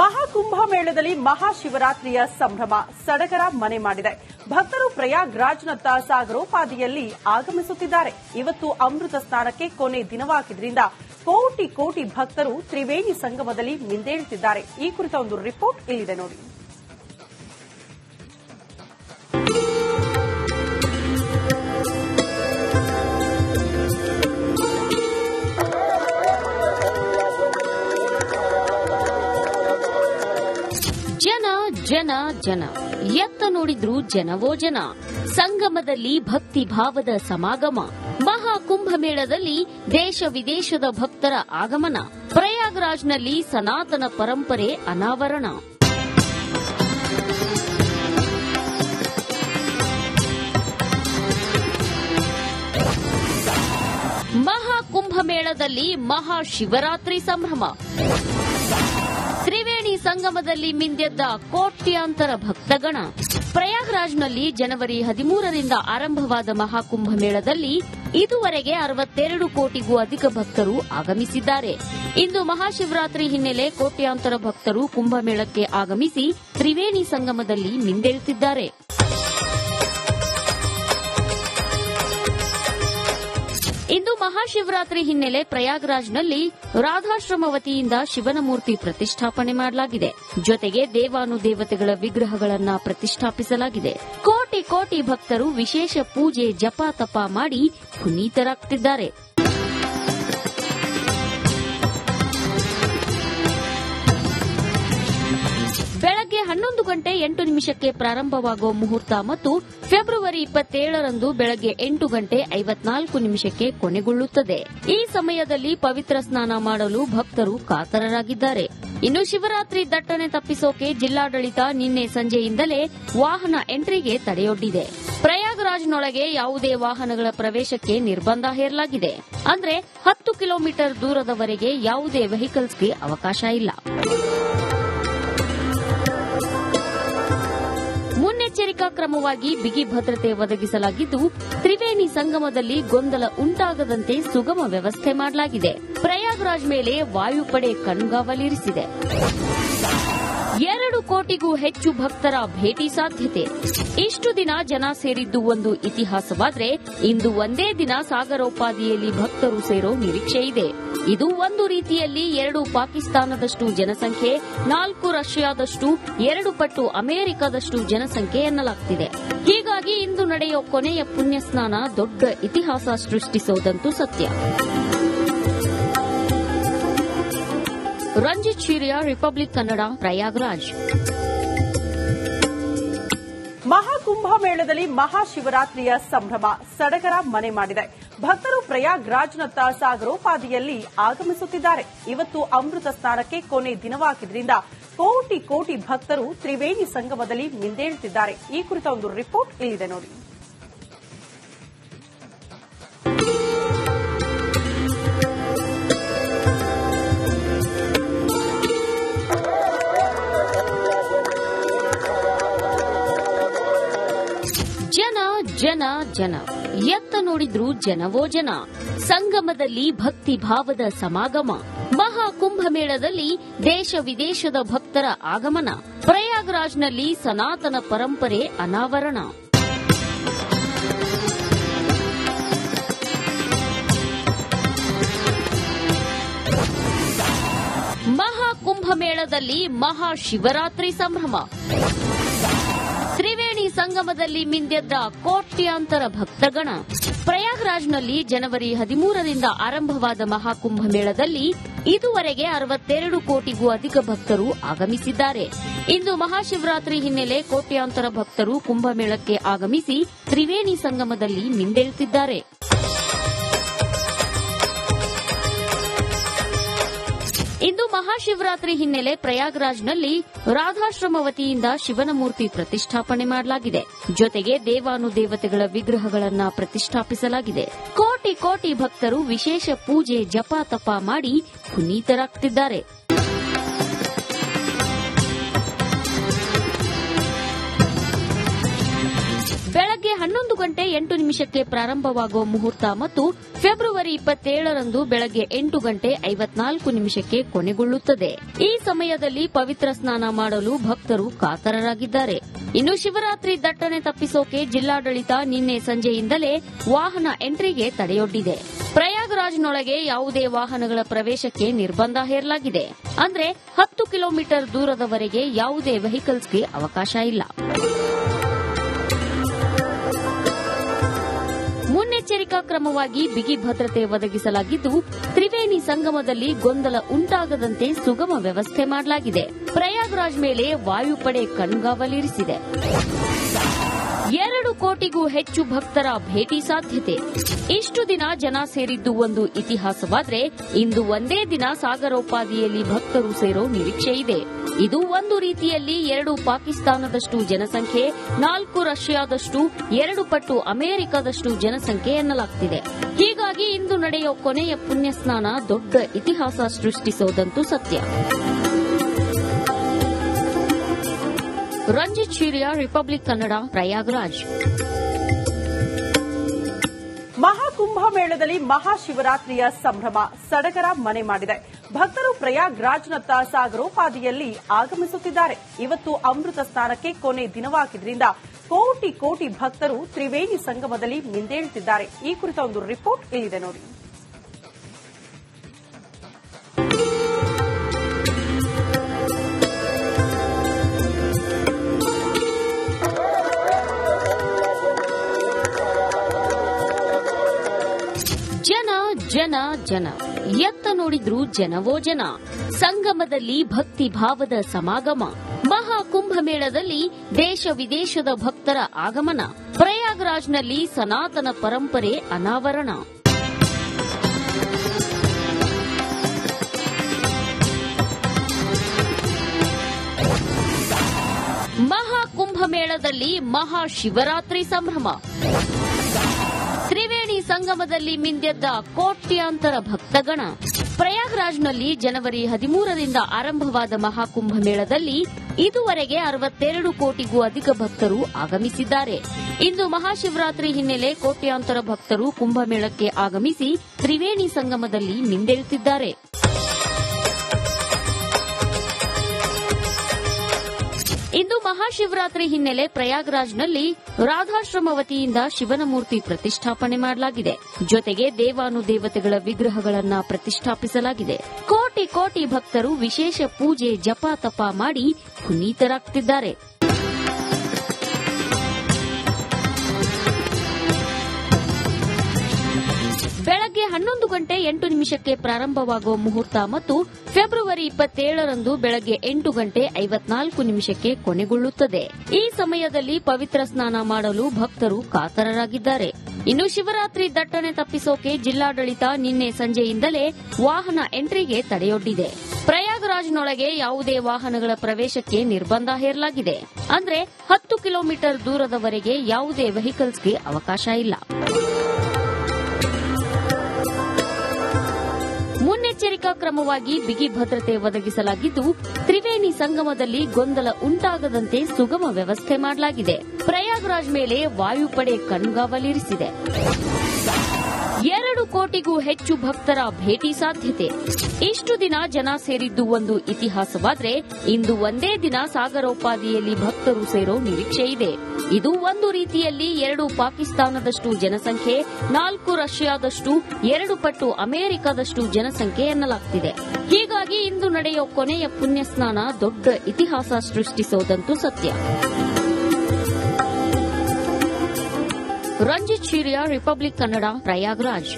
ಮಹಾಕುಂಭಮೇಳದಲ್ಲಿ ಮಹಾಶಿವರಾತ್ರಿಯ ಸಂಭ್ರಮ ಸಡಗರ ಮನೆ ಮಾಡಿದೆ. ಭಕ್ತರು ಪ್ರಯಾಗ್ರಾಜ್ನತ್ತ ಸಾಗರೋಪಾದಿಯಲ್ಲಿ ಆಗಮಿಸುತ್ತಿದ್ದಾರೆ. ಇವತ್ತು ಅಮೃತ ಸ್ನಾನಕ್ಕೆ ಕೊನೆ ದಿನವಾಗಿದ್ದರಿಂದ ಕೋಟಿ ಕೋಟಿ ಭಕ್ತರು ತ್ರಿವೇಣಿ ಸಂಗಮದಲ್ಲಿ ಮಿಂದೇಳುತ್ತಿದ್ದಾರೆ. ಈ ಕುರಿತ ಒಂದು ರಿಪೋರ್ಟ್ ಇಲ್ಲಿದೆ ನೋಡಿ. ಜನ ಜನ ಎತ್ತ ನೋಡಿದ್ರು ಜನವೋ ಜನ. ಸಂಗಮದಲ್ಲಿ ಭಕ್ತಿ ಭಾವದ ಸಮಾಗಮ. ಮಹಾಕುಂಭಮೇಳದಲ್ಲಿ ದೇಶ ವಿದೇಶದ ಭಕ್ತರ ಆಗಮನ. ಪ್ರಯಾಗ್ರಾಜ್ನಲ್ಲಿ ಸನಾತನ ಪರಂಪರೆ ಅನಾವರಣ. ಮಹಾಕುಂಭಮೇಳದಲ್ಲಿ ಮಹಾಶಿವರಾತ್ರಿ ಸಂಭ್ರಮ. ತ್ರಿವೇಣಿ ಸಂಗಮದಲ್ಲಿ ಮಿಂದೆದ್ದ ಕೋಟ್ಯಾಂತರ ಭಕ್ತಗಣ. ಪ್ರಯಾಗ್ರಾಜ್ನಲ್ಲಿ ಜನವರಿ 13ರಿಂದ ಆರಂಭವಾದ ಮಹಾಕುಂಭಮೇಳದಲ್ಲಿ ಇದುವರೆಗೆ 62 ಕೋಟಿಗೂ ಅಧಿಕ ಭಕ್ತರು ಆಗಮಿಸಿದ್ದಾರೆ. ಇಂದು ಮಹಾಶಿವರಾತ್ರಿ ಹಿನ್ನೆಲೆ ಕೋಟ್ಯಾಂತರ ಭಕ್ತರು ಕುಂಭಮೇಳಕ್ಕೆ ಆಗಮಿಸಿ ತ್ರಿವೇಣಿ ಸಂಗಮದಲ್ಲಿ ಮಿಂದೆಳುತ್ತಿದ್ದಾರೆ. ಇಂದು ಮಹಾಶಿವರಾತ್ರಿ ಹಿನ್ನೆಲೆ ಪ್ರಯಾಗ್ರಾಜ್ನಲ್ಲಿ ರಾಧಾಶ್ರಮ ವತಿಯಿಂದ ಶಿವನ ಮೂರ್ತಿ ಪ್ರತಿಷ್ಠಾಪನೆ ಮಾಡಲಾಗಿದೆ. ಜೊತೆಗೆ ದೇವಾನುದೇವತೆಗಳ ವಿಗ್ರಹಗಳನ್ನು ಪ್ರತಿಷ್ಠಾಪಿಸಲಾಗಿದೆ. ಕೋಟಿ ಕೋಟಿ ಭಕ್ತರು ವಿಶೇಷ ಪೂಜೆ ಜಪ ತಪ ಮಾಡಿ ಪುನೀತರಾಗುತ್ತಿದ್ದಾರೆ. ಬೆಳಗ್ಗೆ 11 ಗಂಟೆ 8 ನಿಮಿಷಕ್ಕೆ ಪ್ರಾರಂಭವಾಗುವ ಮುಹೂರ್ತ ಮತ್ತು ಫೆಬ್ರವರಿ 27ರಂದು ಬೆಳಗ್ಗೆ 8 ಗಂಟೆ 54 ನಿಮಿಷಕ್ಕೆ ಕೊನೆಗೊಳ್ಳುತ್ತದೆ. ಈ ಸಮಯದಲ್ಲಿ ಪವಿತ್ರ ಸ್ನಾನ ಮಾಡಲು ಭಕ್ತರು ಕಾತರರಾಗಿದ್ದಾರೆ. ಇನ್ನು ಶಿವರಾತ್ರಿ ದಟ್ಟಣೆ ತಪ್ಪಿಸೋಕೆ ಜಿಲ್ಲಾಡಳಿತ ನಿನ್ನೆ ಸಂಜೆಯಿಂದಲೇ ವಾಹನ ಎಂಟ್ರಿಗೆ ತಡೆಯೊಡ್ಡಿದೆ. ಪ್ರಯಾಗ್ರಾಜ್ನೊಳಗೆ ಯಾವುದೇ ವಾಹನಗಳ ಪ್ರವೇಶಕ್ಕೆ ನಿರ್ಬಂಧ ಹೇರಲಾಗಿದೆ. ಅಂದ್ರೆ 10 ಕಿಲೋಮೀಟರ್ ದೂರದವರೆಗೆ ಯಾವುದೇ ವೆಹಿಕಲ್ಸ್ಗೆ ಅವಕಾಶ ಇಲ್ಲ. ಮುನ್ನೆಚ್ಚರಿಕಾ ಕ್ರಮವಾಗಿ ಬಿಗಿ ಭದ್ರತೆ ಒದಗಿಸಲಾಗಿದ್ದು ತ್ರಿವೇಣಿ ಸಂಗಮದಲ್ಲಿ ಗೊಂದಲ ಉಂಟಾಗದಂತೆ ಸುಗಮ ವ್ಯವಸ್ಥೆ ಮಾಡಲಾಗಿದೆ. ಪ್ರಯಾಗ್ರಾಜ್ ಮೇಲೆ ವಾಯುಪಡೆ ಕಣ್ಗಾವಲಿರಿಸಿದೆ. 2 ಕೋಟಿಗೂ ಹೆಚ್ಚು ಭಕ್ತರ ಭೇಟಿ ಸಾಧ್ಯತೆ. ಇಷ್ಟು ದಿನ ಜನ ಸೇರಿದ್ದು ಒಂದು ಇತಿಹಾಸವಾದ್ರೆ ಇಂದು ಒಂದೇ ದಿನ ಸಾಗರೋಪಾದಿಯಲ್ಲಿ ಭಕ್ತರು ಸೇರೋ ನಿರೀಕ್ಷೆ ಇದೆ. ಇದು ಒಂದು ರೀತಿಯಲ್ಲಿ 2 ಪಾಕಿಸ್ತಾನದಷ್ಟು ಜನಸಂಖ್ಯೆ, 4 ರಷ್ಯಾದಷ್ಟು, 2 ಪಟ್ಟು ಅಮೆರಿಕದಷ್ಟು ಜನಸಂಖ್ಯೆ ಎನ್ನಲಾಗುತ್ತಿದೆ. ಹೀಗಾಗಿ ಇಂದು ನಡೆಯೋ ಕೊನೆಯ ಪುಣ್ಯ ಸ್ನಾನ ದೊಡ್ಡ ಇತಿಹಾಸ ಸೃಷ್ಟಿಸೋದಂತೂ ಸತ್ಯ. ರಂಜಿತ್ ಶಿರಿಯಾ, ರಿಪಬ್ಲಿಕ್ ಕನ್ನಡ, ಪ್ರಯಾಗ್ರಾಜ್. ಮಹಾಕುಂಭಮೇಳದಲ್ಲಿ ಮಹಾಶಿವರಾತ್ರಿಯ ಸಂಭ್ರಮ ಸಡಗರ ಮನೆ ಮಾಡಿದೆ. ಭಕ್ತರು ಪ್ರಯಾಗ್ರಾಜ್ನತ್ತ ಸಾಗರೋಪಾದಿಯಲ್ಲಿ ಆಗಮಿಸುತ್ತಿದ್ದಾರೆ. ಇವತ್ತು ಅಮೃತ ಸ್ನಾನಕ್ಕೆ ಕೊನೆ ದಿನವಾಗಿದ್ದರಿಂದ ಕೋಟಿ ಕೋಟಿ ಭಕ್ತರು ತ್ರಿವೇಣಿ ಸಂಗಮದಲ್ಲಿ ಮಿಂದೇಳುತ್ತಿದ್ದಾರೆ. ಈ ಕುರಿತ ಒಂದು ರಿಪೋರ್ಟ್ ಇಲ್ಲಿದೆ ನೋಡಿ. ಜನ ಜನ ಎತ್ತ ನೋಡಿದ್ರು ಜನವೋ ಜನ. ಸಂಗಮದಲ್ಲಿ ಭಕ್ತಿ ಭಾವದ ಸಮಾಗಮ. ಮಹಾಕುಂಭಮೇಳದಲ್ಲಿ ದೇಶ ವಿದೇಶದ ಭಕ್ತರ ಆಗಮನ. ಪ್ರಯಾಗ್ರಾಜ್ನಲ್ಲಿ ಸನಾತನ ಪರಂಪರೆ ಅನಾವರಣ. ಮಹಾಕುಂಭಮೇಳದಲ್ಲಿ ಮಹಾಶಿವರಾತ್ರಿ ಸಂಭ್ರಮ. ತ್ರಿವೇಣಿ ಸಂಗಮದಲ್ಲಿ ಮಿಂದೆದ್ದ ಕೋಟ್ಯಾಂತರ ಭಕ್ತಗಣ. ಪ್ರಯಾಗ್ರಾಜ್ನಲ್ಲಿ ಜನವರಿ 13ರಿಂದ ಆರಂಭವಾದ ಮಹಾಕುಂಭಮೇಳದಲ್ಲಿ ಇದುವರೆಗೆ 62 ಕೋಟಿಗೂ ಅಧಿಕ ಭಕ್ತರು ಆಗಮಿಸಿದ್ದಾರೆ. ಇಂದು ಮಹಾಶಿವರಾತ್ರಿ ಹಿನ್ನೆಲೆ ಕೋಟ್ಯಾಂತರ ಭಕ್ತರು ಕುಂಭಮೇಳಕ್ಕೆ ಆಗಮಿಸಿ ತ್ರಿವೇಣಿ ಸಂಗಮದಲ್ಲಿ ಮಿಂದೆಳುತ್ತಿದ್ದಾರೆ. ಇಂದು ಮಹಾಶಿವರಾತ್ರಿ ಹಿನ್ನೆಲೆ ಪ್ರಯಾಗ್ರಾಜ್ನಲ್ಲಿ ರಾಧಾಶ್ರಮ ವತಿಯಿಂದ ಶಿವನ ಮೂರ್ತಿ ಪ್ರತಿಷ್ಠಾಪನೆ ಮಾಡಲಾಗಿದೆ. ಜೊತೆಗೆ ದೇವಾನುದೇವತೆಗಳ ವಿಗ್ರಹಗಳನ್ನು ಪ್ರತಿಷ್ಠಾಪಿಸಲಾಗಿದೆ. ಕೋಟಿ ಕೋಟಿ ಭಕ್ತರು ವಿಶೇಷ ಪೂಜೆ ಜಪ ತಪ ಮಾಡಿ ಪುನೀತರಾಗುತ್ತಿದ್ದಾರೆ. ಬೆಳಗ್ಗೆ 11 ಗಂಟೆ 8 ನಿಮಿಷಕ್ಕೆ ಪ್ರಾರಂಭವಾಗುವ ಮುಹೂರ್ತ ಮತ್ತು ಫೆಬ್ರವರಿ 27ರಂದು ಬೆಳಗ್ಗೆ 8 ಗಂಟೆ 54 ನಿಮಿಷಕ್ಕೆ ಕೊನೆಗೊಳ್ಳುತ್ತದೆ. ಈ ಸಮಯದಲ್ಲಿ ಪವಿತ್ರ ಸ್ನಾನ ಮಾಡಲು ಭಕ್ತರು ಕಾತರರಾಗಿದ್ದಾರೆ. ಇನ್ನು ಶಿವರಾತ್ರಿ ದಟ್ಟಣೆ ತಪ್ಪಿಸೋಕೆ ಜಿಲ್ಲಾಡಳಿತ ನಿನ್ನೆ ಸಂಜೆಯಿಂದಲೇ ವಾಹನ ಎಂಟ್ರಿಗೆ ತಡೆಯೊಡ್ಡಿದೆ. ಪ್ರಯಾಗ್ರಾಜ್ನೊಳಗೆ ಯಾವುದೇ ವಾಹನಗಳ ಪ್ರವೇಶಕ್ಕೆ ನಿರ್ಬಂಧ ಹೇರಲಾಗಿದೆ. ಅಂದ್ರೆ 10 ಕಿಲೋಮೀಟರ್ ದೂರದವರೆಗೆ ಯಾವುದೇ ವೆಹಿಕಲ್ಸ್ಗೆ ಅವಕಾಶ ಇಲ್ಲ. ಮುನ್ನೆಚ್ಚರಿಕಾ ಕ್ರಮವಾಗಿ ಬಿಗಿ ಭದ್ರತೆ ಒದಗಿಸಲಾಗಿದ್ದು, ತ್ರಿವೇಣಿ ಸಂಗಮದಲ್ಲಿ ಗೊಂದಲ ಉಂಟಾಗದಂತೆ ಸುಗಮ ವ್ಯವಸ್ಥೆ ಮಾಡಲಾಗಿದೆ. ಪ್ರಯಾಗ್ರಾಜ್ ಮೇಲೆ ವಾಯುಪಡೆ ಕಣ್ಗಾವಲಿರಿಸಿದೆ. 2 ಕೋಟಿಗೂ ಹೆಚ್ಚು ಭಕ್ತರ ಭೇಟಿ ಸಾಧ್ಯತೆ. ಇಷ್ಟು ದಿನ ಜನ ಸೇರಿದ್ದು ಒಂದು ಇತಿಹಾಸವಾದ್ರೆ ಇಂದು ಒಂದೇ ದಿನ ಸಾಗರೋಪಾದಿಯಲ್ಲಿ ಭಕ್ತರು ಸೇರೋ ನಿರೀಕ್ಷೆ ಇದೆ. ಇದು ಒಂದು ರೀತಿಯಲ್ಲಿ 2 ಪಾಕಿಸ್ತಾನದಷ್ಟು ಜನಸಂಖ್ಯೆ, 4 ರಷ್ಯಾದಷ್ಟು, 2 ಪಟ್ಟು ಅಮೆರಿಕದಷ್ಟು ಜನಸಂಖ್ಯೆ ಎನ್ನಲಾಗ್ತಿದೆ. ಹೀಗಾಗಿ ಇಂದು ನಡೆಯೋ ಕೊನೆಯ ಪುಣ್ಯ ಸ್ನಾನ ದೊಡ್ಡ ಇತಿಹಾಸ ಸೃಷ್ಟಿಸೋದಂತೂ ಸತ್ಯ. ರಂಜಿತ್ ಶಿರಿಯಾ, ರಿಪಬ್ಲಿಕ್ ಕನ್ನಡ, ಪ್ರಯಾಗ್ರಾಜ್. ಮಹಾಕುಂಭಮೇಳದಲ್ಲಿ ಮಹಾಶಿವರಾತ್ರಿಯ ಸಂಭ್ರಮ ಸಡಗರ ಮನೆ ಮಾಡಿದೆ. ಭಕ್ತರು ಪ್ರಯಾಗ್ರಾಜ್ನತ್ತ ಸಾಗರೋಪಾದಿಯಲ್ಲಿ ಆಗಮಿಸುತ್ತಿದ್ದಾರೆ. ಇವತ್ತು ಅಮೃತ ಸ್ನಾನಕ್ಕೆ ಕೊನೆ ದಿನವಾಗಿದ್ದರಿಂದ ಕೋಟಿ ಕೋಟಿ ಭಕ್ತರು ತ್ರಿವೇಣಿ ಸಂಗಮದಲ್ಲಿ ಮಿಂದೇಳುತ್ತಿದ್ದಾರೆ. ಈ ಕುರಿತ ಒಂದು ರಿಪೋರ್ಟ್ ಇಲ್ಲಿದೆ ನೋಡಿ. ಜನ ಜನ ಎತ್ತ ನೋಡಿದ್ರು ಜನವೋ ಜನ. ಸಂಗಮದಲ್ಲಿ ಭಕ್ತಿ ಭಾವದ ಸಮಾಗಮ. ಮಹಾಕುಂಭಮೇಳದಲ್ಲಿ ದೇಶ ವಿದೇಶದ ಭಕ್ತರ ಆಗಮನ. ಪ್ರಯಾಗ್ರಾಜ್ನಲ್ಲಿ ಸನಾತನ ಪರಂಪರೆ ಅನಾವರಣ. ಮಹಾಕುಂಭಮೇಳದಲ್ಲಿ ಮಹಾಶಿವರಾತ್ರಿ ಸಂಭ್ರಮ. ತ್ರಿವೇಣಿ ಸಂಗಮದಲ್ಲಿ ಮಿಂದೆದ್ದ ಕೋಟ್ಯಾಂತರ ಭಕ್ತಗಣ. ಪ್ರಯಾಗ್ರಾಜ್ನಲ್ಲಿ ಜನವರಿ 13ರಿಂದ ಆರಂಭವಾದ ಮಹಾಕುಂಭಮೇಳದಲ್ಲಿ ಇದುವರೆಗೆ 62 ಕೋಟಿಗೂ ಅಧಿಕ ಭಕ್ತರು ಆಗಮಿಸಿದ್ದಾರೆ. ಇಂದು ಮಹಾಶಿವರಾತ್ರಿ ಹಿನ್ನೆಲೆ ಕೋಟ್ಯಾಂತರ ಭಕ್ತರು ಕುಂಭಮೇಳಕ್ಕೆ ಆಗಮಿಸಿ ತ್ರಿವೇಣಿ ಸಂಗಮದಲ್ಲಿ ಮಿಂದೆಳುತ್ತಿದ್ದಾರೆ. ಇಂದು ಮಹಾಶಿವರಾತ್ರಿ ಹಿನ್ನೆಲೆ ಪ್ರಯಾಗ್ರಾಜ್ನಲ್ಲಿ ರಾಧಾಶ್ರಮ ವತಿಯಿಂದ ಶಿವನ ಮೂರ್ತಿ ಪ್ರತಿಷ್ಠಾಪನೆ ಮಾಡಲಾಗಿದೆ. ಜೊತೆಗೆ ದೇವಾನುದೇವತೆಗಳ ವಿಗ್ರಹಗಳನ್ನು ಪ್ರತಿಷ್ಠಾಪಿಸಲಾಗಿದೆ. ಕೋಟಿ ಕೋಟಿ ಭಕ್ತರು ವಿಶೇಷ ಪೂಜೆ ಜಪ ತಪ ಮಾಡಿ ಪುನೀತರಾಗ್ತಿದ್ದಾರೆ. ಬೆಳಗ್ಗೆ 11 ಗಂಟೆ 8 ನಿಮಿಷಕ್ಕೆ ಪ್ರಾರಂಭವಾಗುವ ಮುಹೂರ್ತ ಮತ್ತು ಫೆಬ್ರವರಿ 27ರಂದು ಬೆಳಗ್ಗೆ 8 ಗಂಟೆ 54 ನಿಮಿಷಕ್ಕೆ ಕೊನೆಗೊಳ್ಳುತ್ತದೆ. ಈ ಸಮಯದಲ್ಲಿ ಪವಿತ್ರ ಸ್ನಾನ ಮಾಡಲು ಭಕ್ತರು ಕಾತರರಾಗಿದ್ದಾರೆ. ಇನ್ನು ಶಿವರಾತ್ರಿ ದಟ್ಟಣೆ ತಪ್ಪಿಸೋಕೆ ಜಿಲ್ಲಾಡಳಿತ ನಿನ್ನೆ ಸಂಜೆಯಿಂದಲೇ ವಾಹನ ಎಂಟ್ರಿಗೆ ತಡೆಯೊಡ್ಡಿದೆ. ಪ್ರಯಾಗ್ರಾಜ್ನೊಳಗೆ ಯಾವುದೇ ವಾಹನಗಳ ಪ್ರವೇಶಕ್ಕೆ ನಿರ್ಬಂಧ ಹೇರಲಾಗಿದೆ. ಅಂದ್ರೆ 10 ಕಿಲೋಮೀಟರ್ ದೂರದವರೆಗೆ ಯಾವುದೇ ವೆಹಿಕಲ್ಸ್ಗೆ ಅವಕಾಶ ಇಲ್ಲ. ಮುನ್ನೆಚ್ಚರಿಕಾ ಕ್ರಮವಾಗಿ ಬಿಗಿ ಭದ್ರತೆ ಒದಗಿಸಲಾಗಿದ್ದು, ತ್ರಿವೇಣಿ ಸಂಗಮದಲ್ಲಿ ಗೊಂದಲ ಉಂಟಾಗದಂತೆ ಸುಗಮ ವ್ಯವಸ್ಥೆ ಮಾಡಲಾಗಿದೆ. ಪ್ರಯಾಗ್ರಾಜ್ ಮೇಲೆ ವಾಯುಪಡೆ ಕಣ್ಗಾವಲಿರಿಸಿದೆ. 2 ಕೋಟಿಗೂ ಹೆಚ್ಚು ಭಕ್ತರ ಭೇಟಿ ಸಾಧ್ಯತೆ. ಇಷ್ಟು ದಿನ ಜನ ಸೇರಿದ್ದು ಒಂದು ಇತಿಹಾಸವಾದ್ರೆ ಇಂದು ಒಂದೇ ದಿನ ಸಾಗರೋಪಾದಿಯಲ್ಲಿ ಭಕ್ತರು ಸೇರೋ ನಿರೀಕ್ಷೆ ಇದೆ. ಇದು ಒಂದು ರೀತಿಯಲ್ಲಿ 2 ಪಾಕಿಸ್ತಾನದಷ್ಟು ಜನಸಂಖ್ಯೆ, 4 ರಷ್ಯಾದಷ್ಟು, 2 ಪಟ್ಟು ಅಮೆರಿಕದಷ್ಟು ಜನಸಂಖ್ಯೆ ಎನ್ನಲಾಗ್ತಿದೆ. ಹೀಗಾಗಿ ಇಂದು ನಡೆಯೋ ಕೊನೆಯ ಪುಣ್ಯ ಸ್ನಾನ ದೊಡ್ಡ ಇತಿಹಾಸ ಸೃಷ್ಟಿಸೋದಂತೂ ಸತ್ಯ. ರಂಜಿತ್ ಶಿರಿಯಾ, ರಿಪಬ್ಲಿಕ್ ಕನ್ನಡ, ಪ್ರಯಾಗ್ರಾಜ್.